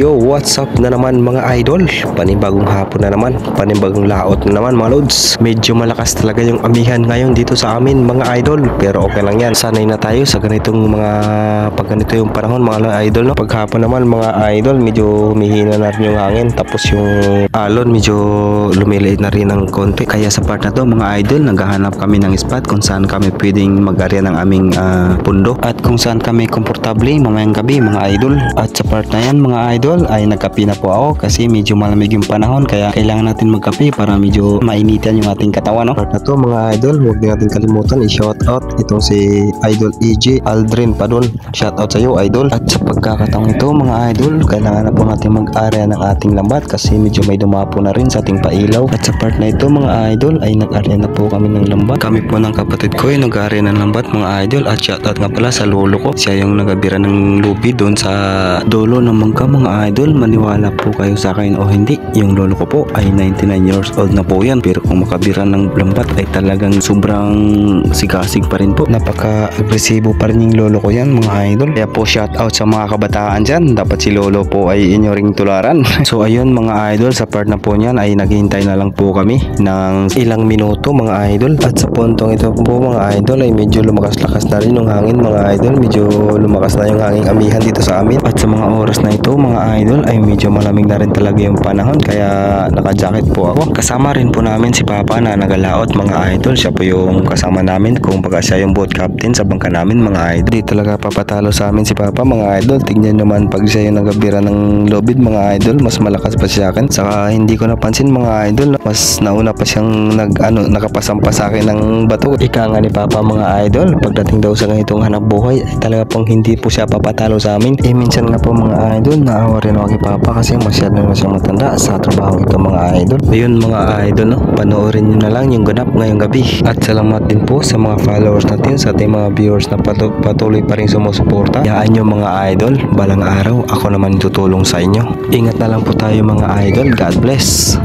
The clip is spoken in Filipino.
Yo, what's up na naman mga idol? Panibagong hapon na naman, panibagong laot na naman mga lods. Medyo malakas talaga yung amihan ngayon dito sa amin mga idol, pero okay lang yan. Sanay na tayo sa ganitong pag ganito yung panahon mga idol, no? Paghapon naman mga idol, medyo humihina na rin yung hangin, tapos yung alon medyo lumiliit na rin ng konti. Kaya sa part na to mga idol, naghahanap kami ng spot kung saan kami pwedeng mag-area ng aming pundo at kung saan kami komportable mamayang gabi mga idol. At sa part na yan mga idol, ay nagkape na po ako kasi medyo malamig yung panahon, kaya kailangan natin magkape para medyo mainitan yung ating katawan, no? Part na to mga idol, huwag din natin kalimutan i-shout out itong si Idol EJ Aldrin pa doon. Shout out sa iyo idol. At sa pagkakataong ito mga idol, kailangan na po natin mag-area ng ating lambat kasi medyo may dumapo na rin sa ating pailaw. At sa part na ito mga idol ay nag-area na po kami ng lambat. Kami po ng kapatid ko ay nag-area ng lambat mga idol. At shout out nga pala sa lolo ko, siya yung nagabira ng lubi doon sa dulo ng mangga mga idol. Maniwala po kayo sa akin o hindi, yung lolo ko po ay 99 years old na po yan, pero kung makabira ng lambat ay talagang sobrang sigasig pa rin po. Napaka-agresibo pa rin yung lolo ko yan mga idol. Kaya po shout out sa mga kabataan dyan, dapat si lolo po ay inyo ring tularan. So ayun mga idol, sa part na po niyan ay naghihintay na lang po kami ng ilang minuto mga idol. At sa puntong ito po mga idol ay medyo lumakas-lakas na rin yung hangin mga idol, medyo lumakas na yung hanging amihan dito sa amin. At sa mga oras na ito mga idol ay medyo malamig na rin talaga yung panahon, kaya naka-jacket po ako. Kasama rin po namin si Papa na nagalaot mga idol, siya po yung kasama namin, kung baga siya yung boat captain sa bangka namin mga idol. Di talaga papatalo sa amin si Papa mga idol. Tignan naman pag siya yung nagabira ng lobid mga idol, mas malakas pa siya akin. Saka hindi ko napansin mga idol, mas nauna pa siyang nakapasampa sa akin ng bato. Ika nga ni Papa mga idol, pagdating daw sa ganitong hanap buhay ay talaga pong hindi po siya papatalo sa amin. Minsan nga po mga idol, naawa rin ako kay Papa kasi masyado na siyang matanda sa trabaho ito mga idol. Ayun mga idol, no? Panoorin nyo na lang yung ganap ngayong gabi. At salamat din po sa mga followers natin, sa ating mga viewers na patuloy pa rin sumusuporta. Yaan nyo mga idol, balang araw ako naman tutulong sa inyo. Ingat na lang po tayo mga idol. God bless.